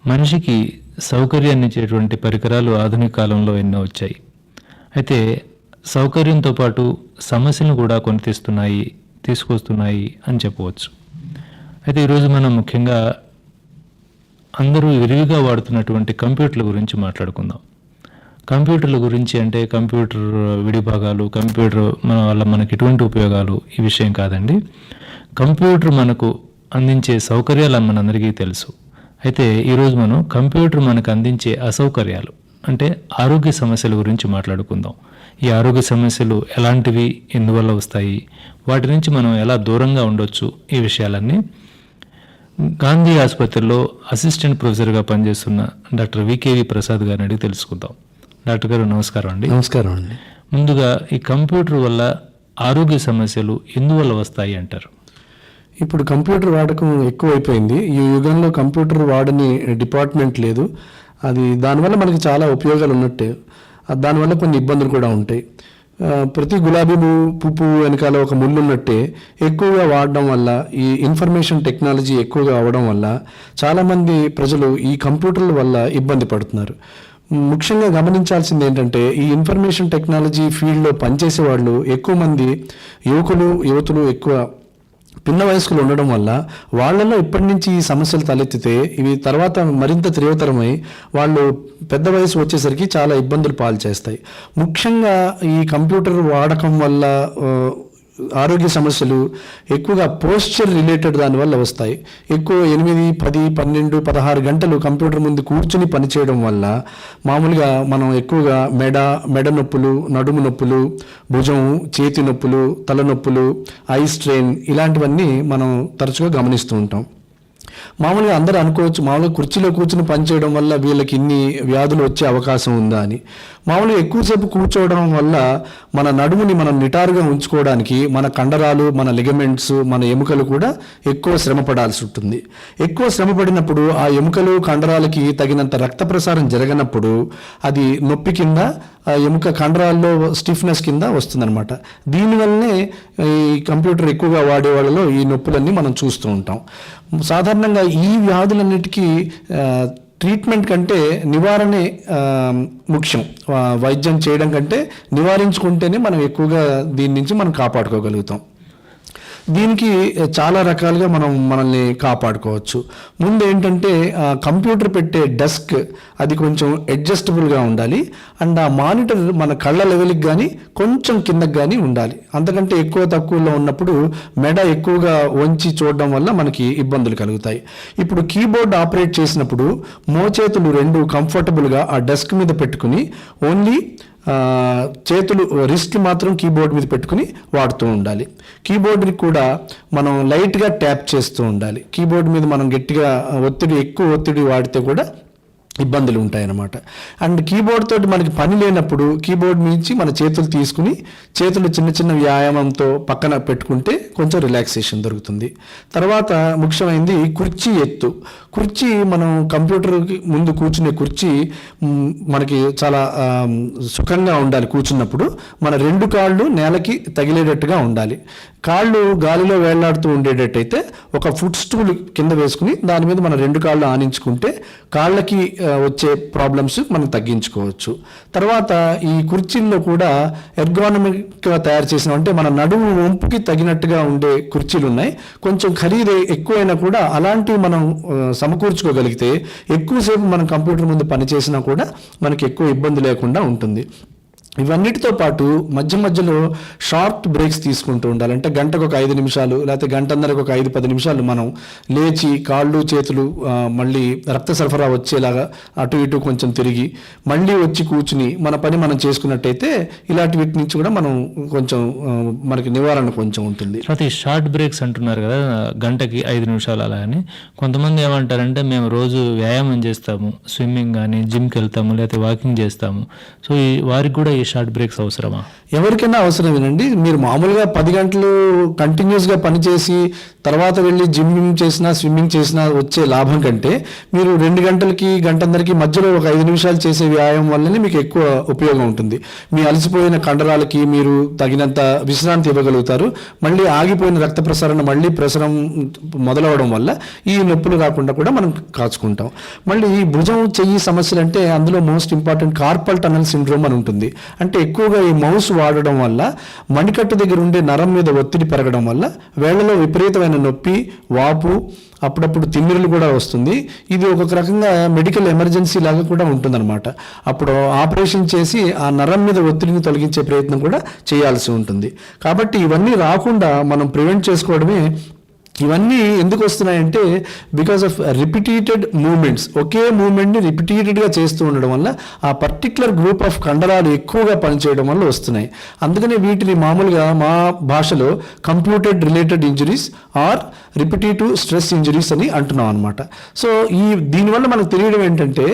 మనిషికి సౌకర్యాన్ని ఇచ్చేటువంటి పరికరాలు ఆధునిక కాలంలో ఎన్నో వచ్చాయి. అయితే సౌకర్యంతో పాటు సమస్యలను కూడా కొని తీసుకొస్తున్నాయి అని చెప్పవచ్చు. అయితే ఈరోజు మనం ముఖ్యంగా అందరూ విరివిగా వాడుతున్నటువంటి కంప్యూటర్ల గురించి మాట్లాడుకుందాం. కంప్యూటర్ల గురించి అంటే కంప్యూటర్ విడిభాగాలు, కంప్యూటర్ వల్ల మనకి ఎటువంటి ఉపయోగాలు, ఈ విషయం కాదండి. కంప్యూటర్ మనకు అందించే సౌకర్యాలు మనందరికీ తెలుసు. అయితే ఈరోజు మనం కంప్యూటర్ మనకు అందించే అసౌకర్యాలు అంటే ఆరోగ్య సమస్యల గురించి మాట్లాడుకుందాం. ఈ ఆరోగ్య సమస్యలు ఎలాంటివి, ఎందువల్ల వస్తాయి, వాటి నుంచి మనం ఎలా దూరంగా ఉండొచ్చు, ఈ విషయాలన్నీ గాంధీ ఆసుపత్రిలో అసిస్టెంట్ ప్రొఫెసర్గా పనిచేస్తున్న డాక్టర్ వికేవి ప్రసాద్ గారిని అడిగి తెలుసుకుందాం. డాక్టర్ గారు నమస్కారం అండి. నమస్కారం అండి. ముందుగా ఈ కంప్యూటర్ వల్ల ఆరోగ్య సమస్యలు ఎందువల్ల వస్తాయి అంటారు? ఇప్పుడు కంప్యూటర్ వాడకం ఎక్కువైపోయింది. ఈ యుగంలో కంప్యూటర్ వాడని డిపార్ట్మెంట్ లేదు. దానివల్ల మనకి చాలా ఉపయోగాలు ఉన్నట్టే, దానివల్ల కొన్ని ఇబ్బందులు కూడా ఉంటాయి. ప్రతి గులాబీ పువ్వు వెనకాల ఒక ముళ్ళు ఉన్నట్టే ఎక్కువగా వాడడం వల్ల, ఈ ఇన్ఫర్మేషన్ టెక్నాలజీ ఎక్కువగా అవ్వడం వల్ల చాలామంది ప్రజలు ఈ కంప్యూటర్ల వల్ల ఇబ్బంది పడుతున్నారు. ముఖ్యంగా గమనించాల్సింది ఏంటంటే, ఈ ఇన్ఫర్మేషన్ టెక్నాలజీ ఫీల్డ్లో పనిచేసే వాళ్ళు ఎక్కువ మంది యువతులు ఎక్కువ పిన్న వయస్కులు ఉండడం వల్ల వాళ్ళలో ఇప్పటి నుంచి ఈ సమస్యలు తలెత్తితే ఇవి తర్వాత మరింత తీవ్రతరమై వాళ్ళు పెద్ద వయసు వచ్చేసరికి చాలా ఇబ్బందులు పాలు చేస్తాయి. ముఖ్యంగా ఈ కంప్యూటర్ వాడకం వల్ల ఆరోగ్య సమస్యలు ఎక్కువగా పోస్చర్ రిలేటెడ్ దానివల్ల వస్తాయి. ఎక్కువ 8, 10, 12, 16 గంటలు కంప్యూటర్ ముందు కూర్చుని పనిచేయడం వల్ల మామూలుగా మనం ఎక్కువగా మెడ నొప్పులు, నడుము నొప్పులు, భుజం, చేతి నొప్పులు, తలనొప్పులు, ఐ స్ట్రెయిన్ ఇలాంటివన్నీ మనం తరచుగా గమనిస్తూ ఉంటాం. మామూలుగా అందరూ అనుకోవచ్చు, మామూలుగా కుర్చీలో కూర్చుని పనిచేయడం వల్ల వీళ్ళకి ఇన్ని వ్యాధులు వచ్చే అవకాశం ఉందా అని. మామూలుగా ఎక్కువసేపు కూర్చోవడం వల్ల మన నడుముని మనం నిటారుగా ఉంచుకోవడానికి మన కండరాలు, మన లిగమెంట్స్, మన ఎముకలు కూడా ఎక్కువ శ్రమ పడాల్సి ఉంటుంది. ఎక్కువ శ్రమ పడినప్పుడు ఆ ఎముకలు, కండరాలకి తగినంత రక్త ప్రసారం జరగనప్పుడు అది నొప్పి కింద, ఆ ఎముక కండరాల్లో స్టిఫ్నెస్ కింద వస్తుందన్నమాట. దీనివల్లనే ఈ కంప్యూటర్ ఎక్కువగా వాడే వాళ్ళలో ఈ నొప్పులన్నీ మనం చూస్తూ ఉంటాం. సాధారణంగా ఈ వ్యాధులన్నిటికీ ట్రీట్మెంట్ కంటే నివారణే ముఖ్యం. వైద్యం చేయడం కంటే నివారించుకుంటేనే మనం ఎక్కువగా దీని నుంచి మనం కాపాడుకోగలుగుతాం. దీనికి చాలా రకాలుగా మనల్ని కాపాడుకోవచ్చు. ముందు ఏంటంటే కంప్యూటర్ పెట్టే డెస్క్ అది కొంచెం అడ్జస్టబుల్గా ఉండాలి. అండ్ ఆ మానిటర్ మన కళ్ళ లెవెల్కి కానీ కొంచెం కిందకి కానీ ఉండాలి. అంతకంటే తక్కువలో ఉన్నప్పుడు మెడ ఎక్కువగా వంచి చూడడం వల్ల మనకి ఇబ్బందులు కలుగుతాయి. ఇప్పుడు కీబోర్డ్ ఆపరేట్ చేసినప్పుడు మోచేతులు రెండు కంఫర్టబుల్గా ఆ డెస్క్ మీద పెట్టుకుని ఓన్లీ చేతులు, రిస్ట్ మాత్రం కీబోర్డ్ మీద పెట్టుకుని వాడుతూ ఉండాలి. కీబోర్డ్ని కూడా మనం లైట్గా ట్యాప్ చేస్తూ ఉండాలి. కీబోర్డ్ మీద మనం గట్టిగా ఎక్కువ ఒత్తిడి వాడితే కూడా ఇబ్బందులు ఉంటాయన్నమాట. అండ్ కీబోర్డ్ తోటి మనకి పని లేనప్పుడు కీబోర్డ్ నుంచి మన చేతులు తీసుకుని చేతులు చిన్న చిన్న వ్యాయామంతో పక్కన పెట్టుకుంటే కొంచెం రిలాక్సేషన్ దొరుకుతుంది. తర్వాత ముఖ్యమైనది కుర్చీ ఎత్తు. కుర్చీ మనం కంప్యూటర్ ముందు కూర్చునే కుర్చీ మనకి చాలా సుఖంగా ఉండాలి. కూర్చున్నప్పుడు మన రెండు కాళ్ళు నేలకి తగిలేటట్టుగా ఉండాలి. కాళ్ళు గాలిలో వేళ్లాడుతూ ఉండేటట్టయితే ఒక ఫుట్ స్టూల్ కింద వేసుకుని దాని మీద మన రెండు కాళ్ళు ఆనించుకుంటే కాళ్ళకి వచ్చే ప్రాబ్లమ్స్ మనం తగ్గించుకోవచ్చు. తర్వాత ఈ కుర్చీల్లో కూడా ఎర్గానమిక్గా తయారు చేసిన, అంటే మన నడుము వంపుకి తగినట్టుగా ఉండే కుర్చీలు ఉన్నాయి. కొంచెం ఖరీదు ఎక్కువైనా కూడా అలాంటివి మనం సమకూర్చుకోగలిగితే ఎక్కువసేపు మనం కంప్యూటర్ ముందు పనిచేసినా కూడా మనకి ఎక్కువ ఇబ్బంది లేకుండా ఉంటుంది. ఇవన్నిటితో పాటు మధ్యలో షార్ట్ బ్రేక్స్ తీసుకుంటూ ఉండాలి. అంటే గంటకు ఒక 5 నిమిషాలు లేకపోతే గంటన్నరకు ఒక 5-10 నిమిషాలు మనం లేచి కాళ్ళు చేతులు మళ్ళీ రక్త సరఫరా వచ్చేలాగా అటు ఇటు కొంచెం తిరిగి మళ్ళీ వచ్చి కూర్చుని మన పని మనం చేసుకున్నట్టయితే ఇలాంటి వీటి నుంచి కూడా మనం కొంచెం మనకి నివారణ కొంచెం ఉంటుంది. షార్ట్ బ్రేక్స్ అంటున్నారు కదా, గంటకి 5 నిమిషాలు అలా అని. కొంతమంది ఏమంటారంటే మేము రోజు వ్యాయామం చేస్తాము, స్విమ్మింగ్ కానీ జిమ్కి వెళ్తాము, లేకపోతే వాకింగ్ చేస్తాము, సో వారికి కూడా ఈ షార్ట్ బ్రేక్స్ అవసరమా? ఎవరికైనా అవసరమేనండి. మీరు మామూలుగా 10 గంటలు కంటిన్యూస్గా పనిచేసి తర్వాత వెళ్ళి జిమ్మింగ్ చేసినా స్విమ్మింగ్ చేసినా వచ్చే లాభం కంటే మీరు 2 గంటలకి గంటన్నరకి మధ్యలో ఒక 5 నిమిషాలు చేసే వ్యాయామం వల్లనే మీకు ఎక్కువ ఉపయోగం ఉంటుంది. మీ అలసిపోయిన కండరాలకి మీరు తగినంత విశ్రాంతి ఇవ్వగలుగుతారు. మళ్ళీ ఆగిపోయిన రక్త ప్రసరణ మళ్ళీ ప్రసరం మొదలవడం వల్ల ఈ నొప్పులు రాకుండా కూడా మనం కాచుకుంటాం. మళ్ళీ ఈ భుజం చెయ్యి సమస్యలు అంటే అందులో most important carpal tunnel syndrome అని ఉంటుంది. అంటే ఎక్కువగా ఈ మౌస్ వాడడం వల్ల మణికట్టు దగ్గర ఉండే నరం మీద ఒత్తిడి పెరగడం వల్ల వేళ్లలో విపరీతమైన నొప్పి, వాపు, అప్పుడప్పుడు తిమ్మిరులు కూడా వస్తుంది. ఇది ఒక రకంగా మెడికల్ ఎమర్జెన్సీ లాగా కూడా ఉంటుందన్నమాట. అప్పుడు ఆపరేషన్ చేసి ఆ నరం మీద ఒత్తిడిని తొలగించే ప్రయత్నం కూడా చేయాల్సి ఉంటుంది. కాబట్టి ఇవన్నీ రాకుండా మనం ప్రివెంట్ చేసుకోవడమే. ఇవన్నీ ఎందుకు వస్తున్నాయంటే బికాస్ ఆఫ్ రిపీటెడ్ మూమెంట్స్. ఒకే మూమెంట్ని రిపీటెడ్గా చేస్తూ ఉండడం వల్ల ఆ పర్టిక్యులర్ గ్రూప్ ఆఫ్ కండరాలు ఎక్కువగా పనిచేయడం వల్ల వస్తున్నాయి. అందుకనే వీటిని మామూలుగా మా భాషలో computed related injuries or repetitive stress injuries అని అంటున్నాం అనమాట. సో దీనివల్ల మనకు తెలియడం ఏంటంటే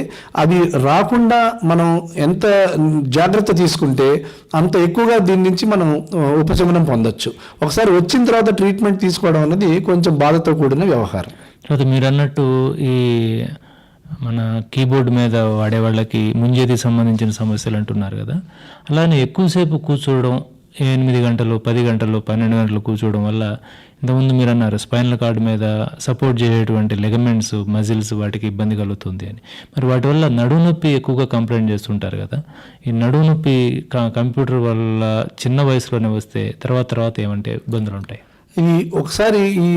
అవి రాకుండా మనం ఎంత జాగ్రత్త తీసుకుంటే అంత ఎక్కువగా దీని నుంచి మనం ఉపశమనం పొందొచ్చు. ఒకసారి వచ్చిన తర్వాత ట్రీట్మెంట్ తీసుకోవడం అన్నది కొంచెం బాధతో కూడిన వ్యవహారం. తర్వాత మీరు అన్నట్టు ఈ మన కీబోర్డ్ మీద వాడే వాళ్ళకి ముంజేది సంబంధించిన సమస్యలు అంటున్నారు కదా, అలానే ఎక్కువసేపు కూర్చోవడం 8 గంటలు 10 గంటలు 12 గంటలు కూర్చోవడం వల్ల ఇంతకుముందు మీరు అన్నారు స్పైనల్ కార్డ్ మీద సపోర్ట్ చేసేటువంటి లెగమెంట్స్ మజిల్స్ వాటికి ఇబ్బంది కలుగుతుంది అని. మరి వాటి వల్ల నడుము నొప్పి ఎక్కువగా కంప్లైంట్ చేస్తుంటారు కదా, ఈ నడుము నొప్పి కంప్యూటర్ వల్ల చిన్న వయసులోనే వస్తే తర్వాత ఏమంటే ఇబ్బందులు ఉంటాయి? ఈ ఒకసారి ఈ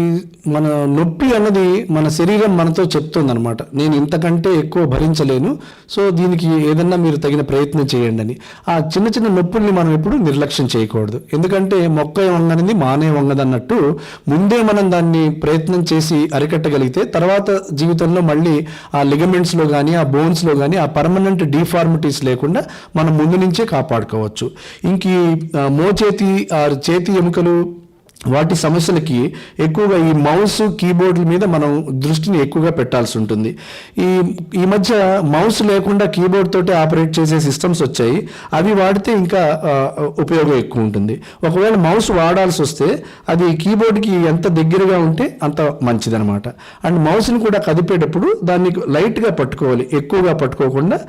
మన నొప్పి అన్నది మన శరీరం మనతో చెప్తుంది అనమాట, నేను ఇంతకంటే ఎక్కువ భరించలేను, సో దీనికి ఏదన్నా మీరు తగిన ప్రయత్నం చేయండి అని. ఆ చిన్న చిన్న నొప్పుల్ని మనం ఎప్పుడు నిర్లక్ష్యం చేయకూడదు. ఎందుకంటే మొక్క వంగనిది మానే వంగదన్నట్టు ముందే మనం దాన్ని ప్రయత్నం చేసి అరికట్టగలిగితే తర్వాత జీవితంలో మళ్ళీ ఆ లిగమెంట్స్లో కానీ ఆ బోన్స్లో కానీ ఆ పర్మనెంట్ డిఫార్మిటీస్ లేకుండా మనం ముందు నుంచే కాపాడుకోవచ్చు. ఇంక మోచేతి ఆ చేతి ఎముకలు వాటి సమస్యలకి ఎక్కువగా ఈ మౌస్ కీబోర్డుల మీద మనం దృష్టిని ఎక్కువగా పెట్టాల్సి ఉంటుంది. ఈ మధ్య మౌస్ లేకుండా కీబోర్డ్ తోటి ఆపరేట్ చేసే సిస్టమ్స్ వచ్చాయి. అవి వాడితే ఇంకా ఉపయోగం ఎక్కువ ఉంటుంది. ఒకవేళ మౌస్ వాడాల్సి వస్తే అది కీబోర్డ్కి ఎంత దగ్గరగా ఉంటే అంత మంచిదనమాట. అండ్ మౌస్ని కూడా కదిపేటప్పుడు దాన్ని లైట్గా పట్టుకోవాలి, ఎక్కువగా పట్టుకోకుండా.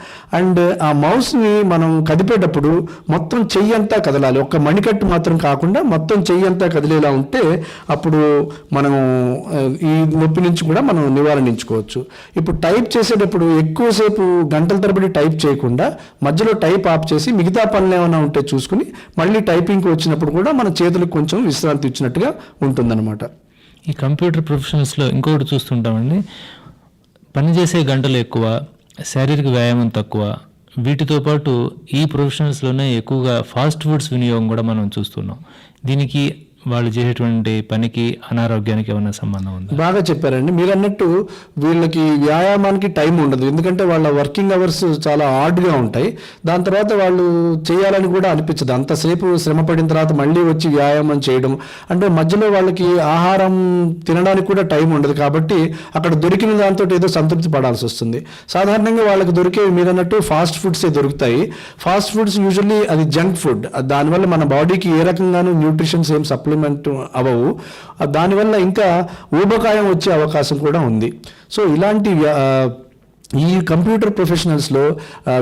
అండ్ ఆ మౌస్ని మనం కదిపేటప్పుడు మొత్తం చెయ్యి అంతా కదలాలి, ఒక్క మణికట్టు మాత్రం కాకుండా మొత్తం చెయ్యి అంతా కదిలే ఇలా ఉంటే అప్పుడు మనం ఈ నొప్పి నుంచి కూడా మనం నివారించుకోవచ్చు. ఇప్పుడు టైప్ చేసేటప్పుడు ఎక్కువసేపు గంటల తరబడి టైప్ చేయకుండా మధ్యలో టైప్ ఆఫ్ చేసి మిగతా పనులు ఏమైనా ఉంటే చూసుకుని మళ్ళీ టైపింగ్కి వచ్చినప్పుడు కూడా మన చేతులకు కొంచెం విశ్రాంతి ఇచ్చినట్టుగా ఉంటుందన్నమాట. ఈ కంప్యూటర్ ప్రొఫెషనల్స్లో ఇంకొకటి చూస్తుంటామండి, పనిచేసే గంటలు ఎక్కువ, శారీరక వ్యాయామం తక్కువ. వీటితో పాటు ఈ ప్రొఫెషనల్స్లోనే ఎక్కువగా ఫాస్ట్ ఫుడ్స్ వినియోగం కూడా మనం చూస్తున్నాం. దీనికి వాళ్ళు చేసేటువంటి పనికి అనారోగ్యానికి ఏమైనా సంబంధం ఉంది? బాగా చెప్పారండి. మీరు అన్నట్టు వీళ్ళకి వ్యాయామానికి టైం ఉండదు, ఎందుకంటే వాళ్ళ వర్కింగ్ అవర్స్ చాలా హార్డ్గా ఉంటాయి. దాని తర్వాత వాళ్ళు చేయాలని కూడా అనిపించదు. అంతసేపు శ్రమ పడిన తర్వాత మళ్ళీ వచ్చి వ్యాయామం చేయడం అంటే మధ్యలో వాళ్ళకి ఆహారం తినడానికి కూడా టైం ఉండదు. కాబట్టి అక్కడ దొరికిన దాంతో ఏదో సంతృప్తి పడాల్సి వస్తుంది. సాధారణంగా వాళ్ళకి దొరికేవి మీరు అన్నట్టు ఫాస్ట్ ఫుడ్సే దొరుకుతాయి. ఫాస్ట్ ఫుడ్స్ యూజువల్లీ అది జంక్ ఫుడ్. దానివల్ల మన బాడీకి ఏ రకంగానూ న్యూట్రిషన్స్ ఏం సప్లిమెంట్ అవ్వవు. దానివల్ల ఇంకా ఊబకాయం వచ్చే అవకాశం కూడా ఉంది. సో ఇలాంటి ఈ కంప్యూటర్ ప్రొఫెషనల్స్లో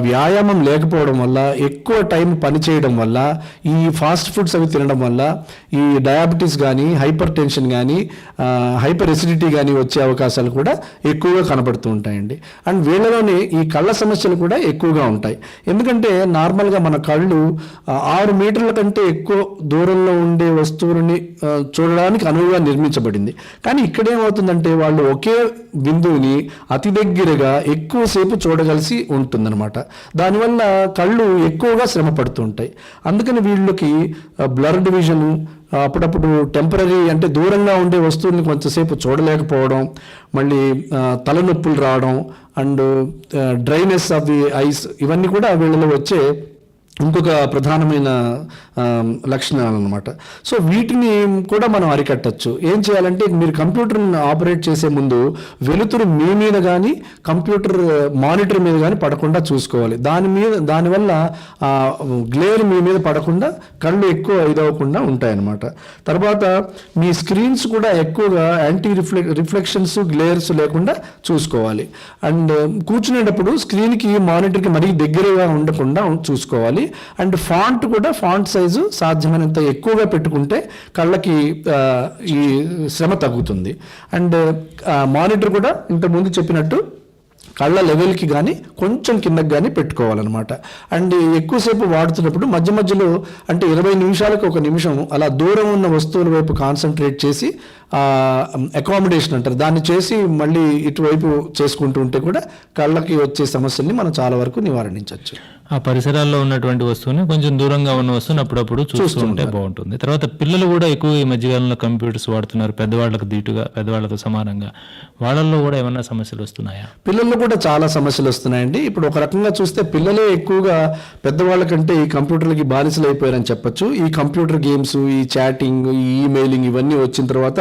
వ్యాయామం లేకపోవడం వల్ల, ఎక్కువ టైం పని చేయడం వల్ల, ఈ ఫాస్ట్ ఫుడ్స్ అవి తినడం వల్ల ఈ డయాబెటీస్ కానీ హైపర్ టెన్షన్ కానీ హైపర్ ఎసిడిటీ కానీ వచ్చే అవకాశాలు కూడా ఎక్కువగా కనబడుతూ ఉంటాయండి. అండ్ వీళ్ళలోనే ఈ కళ్ళ సమస్యలు కూడా ఎక్కువగా ఉంటాయి. ఎందుకంటే నార్మల్గా మన కళ్ళు 6 మీటర్ల కంటే ఎక్కువ దూరంలో ఉండే వస్తువులని చూడడానికి అనువుగా నిర్మించబడింది. కానీ ఇక్కడేమవుతుందంటే వాళ్ళు ఒకే బిందువుని అతి దగ్గరగా ఎక్కువసేపు చూడగలిసి ఉంటుందన్నమాట. దానివల్ల కళ్ళు ఎక్కువగా శ్రమ పడుతూ ఉంటాయి. అందుకని వీళ్ళకి బ్లర్డ్ విజన్, అప్పుడప్పుడు టెంపరీ అంటే దూరంగా ఉండే వస్తువుల్ని కొంతసేపు చూడలేకపోవడం, మళ్ళీ తలనొప్పులు రావడం and dryness of the ice, ఇవన్నీ కూడా వీళ్ళలో వచ్చే ఇంకొక ప్రధానమైన లక్షణాలు అనమాట. సో వీటిని కూడా మనం అరికట్టచ్చు. ఏం చేయాలంటే మీరు కంప్యూటర్ని ఆపరేట్ చేసే ముందు వెలుతురు మీ మీద కానీ కంప్యూటర్ మానిటర్ మీద కానీ పడకుండా చూసుకోవాలి. దానివల్ల గ్లేర్ మీ మీద పడకుండా కళ్ళు ఎక్కువ ఇదవ్వకుండా ఉంటాయన్నమాట. తర్వాత మీ స్క్రీన్స్ కూడా ఎక్కువగా యాంటీ రిఫ్లెక్షన్స్ గ్లేర్స్ లేకుండా చూసుకోవాలి. అండ్ కూర్చునేటప్పుడు స్క్రీన్కి మానిటర్కి మరీ దగ్గరగా ఉండకుండా చూసుకోవాలి. అండ్ ఫాంట్ కూడా ఫాంట్ సైజు సాధ్యమైనంత ఎక్కువగా పెట్టుకుంటే కళ్ళకి ఈ శ్రమ తగ్గుతుంది. అండ్ మానిటర్ కూడా ఇంతకుముందు చెప్పినట్టు కళ్ళ లెవెల్కి కానీ కొంచెం కిందకి కానీ పెట్టుకోవాలన్నమాట. అండ్ ఎక్కువసేపు వాడుతున్నప్పుడు మధ్య మధ్యలో అంటే 20 నిమిషాలకు 1 నిమిషం అలా దూరం ఉన్న వస్తువుల వైపు కాన్సన్ట్రేట్ చేసి అకామిడేషన్ అంటారు దాన్ని చేసి మళ్ళీ ఇటువైపు చేసుకుంటూ ఉంటే కూడా కళ్ళకి వచ్చే సమస్యల్ని మనం చాలా వరకు నివారించవచ్చు. ఆ పరిసరాల్లో ఉన్నటువంటి వస్తువుని కొంచెం దూరంగా ఉన్న వస్తువుని అప్పుడప్పుడు చూస్తూ ఉంటే బాగుంటుంది. తర్వాత పిల్లలు కూడా ఎక్కువ ఈ మధ్యకాలంలో కంప్యూటర్స్ వాడుతున్నారు, పెద్దవాళ్ళకు దీటుగా, పెద్దవాళ్ళతో సమానంగా. వాళ్ళల్లో కూడా ఏమైనా సమస్యలు వస్తున్నాయా? పిల్లల్లో కూడా చాలా సమస్యలు వస్తున్నాయండి. ఇప్పుడు ఒక రకంగా చూస్తే పిల్లలే ఎక్కువగా పెద్దవాళ్ళ కంటే ఈ కంప్యూటర్లకి బానిసలు అయిపోయారని చెప్పొచ్చు. ఈ కంప్యూటర్ గేమ్స్, ఈ చాటింగ్, ఈ ఈమెయిలింగ్ ఇవన్నీ వచ్చిన తర్వాత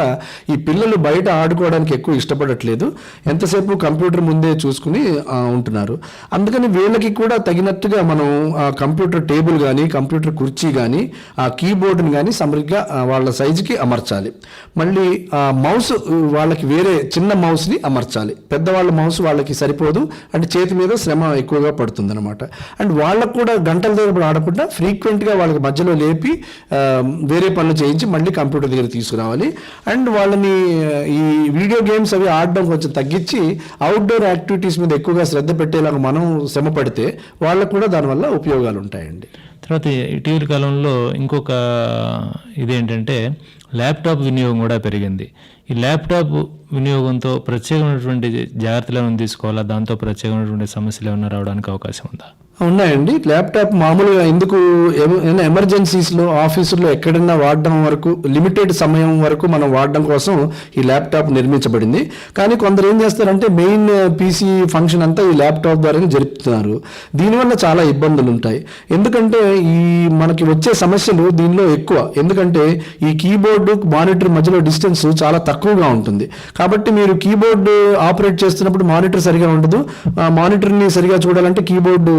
ఈ పిల్లలు బయట ఆడుకోవడానికి ఎక్కువ ఇష్టపడట్లేదు. ఎంతసేపు కంప్యూటర్ ముందే చూసుకుని ఉంటున్నారు. అందుకని వీళ్ళకి కూడా తగినట్టుగా మనం కంప్యూటర్ టేబుల్ కానీ కంప్యూటర్ కుర్చీ కానీ ఆ కీబోర్డ్ని కానీ సరిగ్గా వాళ్ళ సైజుకి అమర్చాలి. మళ్ళీ మౌస్ వాళ్ళకి వేరే చిన్న మౌస్ని అమర్చాలి. పెద్దవాళ్ళ మౌస్ వాళ్ళకి సరిపోదు, అంటే చేతి మీద శ్రమ ఎక్కువగా పడుతుంది అనమాట. అండ్ వాళ్ళకు కూడా గంటల దగ్గర ఆడకుండా ఫ్రీక్వెంట్గా వాళ్ళకి మధ్యలో లేపి వేరే పనులు చేయించి మళ్ళీ కంప్యూటర్ దగ్గర తీసుకురావాలి. అండ్ వాళ్ళని ఈ వీడియో గేమ్స్ అవి ఆడడం కొంచెం తగ్గించి అవుట్డోర్ యాక్టివిటీస్ మీద ఎక్కువగా శ్రద్ధ పెట్టేలాగా మనం శ్రమ పడితే వాళ్ళకు కూడా దానివల్ల ఉపయోగాలు ఉంటాయండి. తర్వాత ఇటీవల కాలంలో ఇంకొక ఇదేంటంటే ల్యాప్టాప్ వినియోగం కూడా పెరిగింది. ఈ ల్యాప్టాప్ వినియోగంతో ప్రత్యేకమైనటువంటి జాగ్రత్తలు ఏమైనా తీసుకోవాలా? దాంతో ప్రత్యేకమైనటువంటి సమస్యలు ఏమైనా రావడానికి అవకాశం ఉందా? ఉన్నాయండి. ల్యాప్టాప్ మామూలుగా ఎందుకు ఏమైనా ఎమర్జెన్సీస్లో ఆఫీసుల్లో ఎక్కడన్నా వాడడం వరకు లిమిటెడ్ సమయం వరకు మనం వాడడం కోసం ఈ ల్యాప్టాప్ నిర్మించబడింది. కానీ కొందరు ఏం చేస్తారంటే మెయిన్ పీసీ ఫంక్షన్ అంతా ఈ ల్యాప్టాప్ ద్వారానే జరుపుతున్నారు. దీనివల్ల చాలా ఇబ్బందులు ఉంటాయి. ఎందుకంటే ఈ మనకి వచ్చే సమస్యలు దీనిలో ఎక్కువ. ఎందుకంటే ఈ కీబోర్డు మానిటర్ మధ్యలో డిస్టెన్స్ చాలా తక్కువగా ఉంటుంది. కాబట్టి మీరు కీబోర్డు ఆపరేట్ చేస్తున్నప్పుడు మానిటర్ సరిగా ఉండదు, మానిటర్ని సరిగా చూడాలంటే కీబోర్డు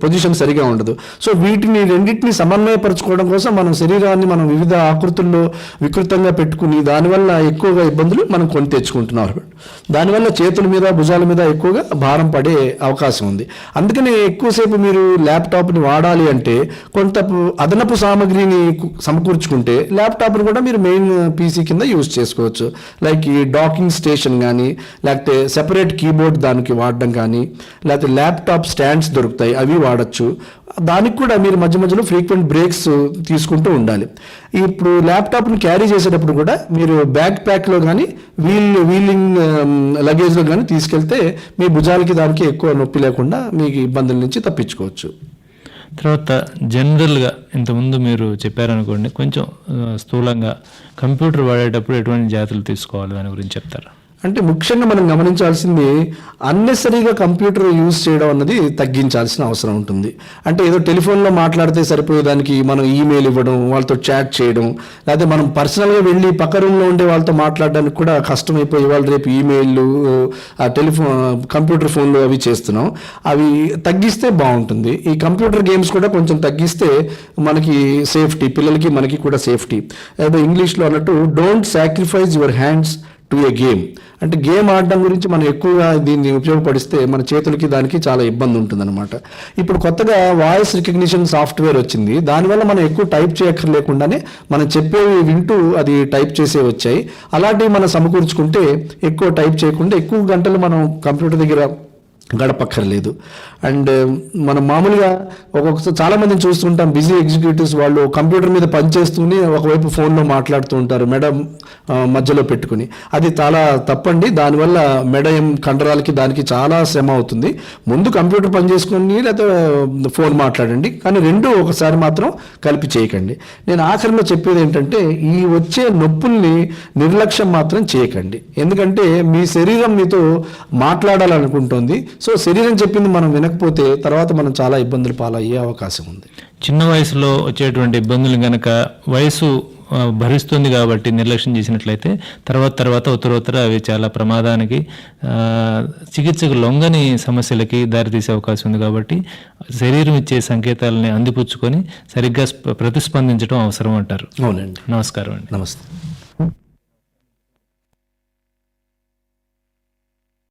పొజిషన్ సరిగా ఉండదు. సో వీటిని రెండింటిని సమన్వయపరచుకోవడం కోసం మనం శరీరాన్ని మనం వివిధ ఆకృతుల్లో వికృతంగా పెట్టుకుని దానివల్ల ఎక్కువగా ఇబ్బందులు మనం కొని తెచ్చుకుంటున్నారు. దానివల్ల చేతుల మీద భుజాల మీద ఎక్కువగా భారం పడే అవకాశం ఉంది. అందుకని ఎక్కువసేపు మీరు ల్యాప్టాప్ని వాడాలి అంటే కొంత అదనపు సామగ్రిని సమకూర్చుకుంటే ల్యాప్టాప్ని కూడా మీరు మెయిన్ పీసీ కింద యూజ్ చేసుకోవచ్చు. లైక్ ఈ డాకింగ్ స్టేషన్ కానీ, లేకపోతే సెపరేట్ కీబోర్డ్ దానికి వాడడం కానీ, లేకపోతే ల్యాప్టాప్ స్టాండ్స్ దొరుకుతాయి, అవి వాడచ్చు. దానికి కూడా మీరు మధ్య మధ్యలో ఫ్రీక్వెంట్ బ్రేక్స్ తీసుకుంటూ ఉండాలి. ఇప్పుడు ల్యాప్టాప్ని క్యారీ చేసేటప్పుడు కూడా మీరు బ్యాక్ ప్యాక్లో కానీ వీలింగ్ లగేజ్లో కానీ తీసుకెళ్తే మీ భుజాలకి దానికి ఎక్కువ నొప్పి లేకుండా మీకు ఇబ్బందుల నుంచి తప్పించుకోవచ్చు. తర్వాత జనరల్గా ఇంతకుముందు మీరు చెప్పారనుకోండి, కొంచెం స్థూలంగా కంప్యూటర్ వాడేటప్పుడు ఎటువంటి జాగ్రత్తలు తీసుకోవాలి దాని గురించి చెప్తారా? అంటే ముఖ్యంగా మనం గమనించాల్సింది అన్నెసరీగా కంప్యూటర్ యూజ్ చేయడం అన్నది తగ్గించాల్సిన అవసరం ఉంటుంది. అంటే ఏదో టెలిఫోన్లో మాట్లాడితే సరిపోయేదానికి మనం ఈమెయిల్ ఇవ్వడం, వాళ్ళతో చాట్ చేయడం, లేకపోతే మనం పర్సనల్గా వెళ్ళి పక్క రూమ్లో ఉండే వాళ్ళతో మాట్లాడడానికి కూడా కష్టమైపోయి వాళ్ళు రేపు ఈమెయిల్లు, ఆ కంప్యూటర్ ఫోన్లు అవి చేస్తున్నాం. అవి తగ్గిస్తే బాగుంటుంది. ఈ కంప్యూటర్ గేమ్స్ కూడా కొంచెం తగ్గిస్తే మనకి సేఫ్టీ, పిల్లలకి మనకి కూడా సేఫ్టీ. ఏదో ఇంగ్లీష్లో అన్నట్టు don't sacrifice your hands to A game. అంటే గేమ్ ఆడడం గురించి మనం ఎక్కువగా దీన్ని ఉపయోగపడిస్తే మన చేతులకి దానికి చాలా ఇబ్బంది ఉంటుందన్నమాట. ఇప్పుడు కొత్తగా వాయిస్ రికగ్నిషన్ సాఫ్ట్వేర్ వచ్చింది. దానివల్ల మనం ఎక్కువ టైప్ చేయక్కర్లేకుండానే మనం చెప్పేవి వింటూ అది టైప్ చేసే వచ్చాయి. అలాంటివి మనం సమకూర్చుకుంటే ఎక్కువ టైప్ చేయకుండా ఎక్కువ గంటలు మనం కంప్యూటర్ దగ్గర గడపక్కర్లేదు. అండ్ మనం మామూలుగా ఒక్కొక్కసారి చాలామందిని చూస్తుంటాం, బిజీ ఎగ్జిక్యూటివ్స్ వాళ్ళు కంప్యూటర్ మీద పనిచేస్తూనే ఒకవైపు ఫోన్లో మాట్లాడుతూ ఉంటారు, మెడ మధ్యలో పెట్టుకుని. అది చాలా తప్పండి. దానివల్ల మెడ కండరాలకి దానికి చాలా శ్రమ అవుతుంది. ముందు కంప్యూటర్ పని చేసుకుని లేకపోతే ఫోన్ మాట్లాడండి, కానీ రెండు ఒకసారి మాత్రం కలిపి చేయకండి. నేను ఆఖరిలో చెప్పేది ఏంటంటే ఈ వచ్చే నొప్పుల్ని నిర్లక్ష్యం మాత్రం చేయకండి. ఎందుకంటే మీ శరీరం మీతో మాట్లాడాలనుకుంటుంది, సో శరీరం చెప్పింది మనం వినకపోతే తర్వాత మనం చాలా ఇబ్బందులు పాలయ్యే అవకాశం ఉంది. చిన్న వయసులో వచ్చేటువంటి ఇబ్బందులు గనక వయసు భరిస్తుంది కాబట్టి నిర్లక్ష్యం చేసినట్లయితే తర్వాత ఉత్తరోత్తర అవి చాలా ప్రమాదానికి చికిత్సకు లొంగని సమస్యలకి దారితీసే అవకాశం ఉంది. కాబట్టి శరీరం ఇచ్చే సంకేతాలని అందిపుచ్చుకొని సరిగ్గా ప్రతిస్పందించడం అవసరం అంటారు. అవునండి. నమస్కారం అండి. నమస్తే.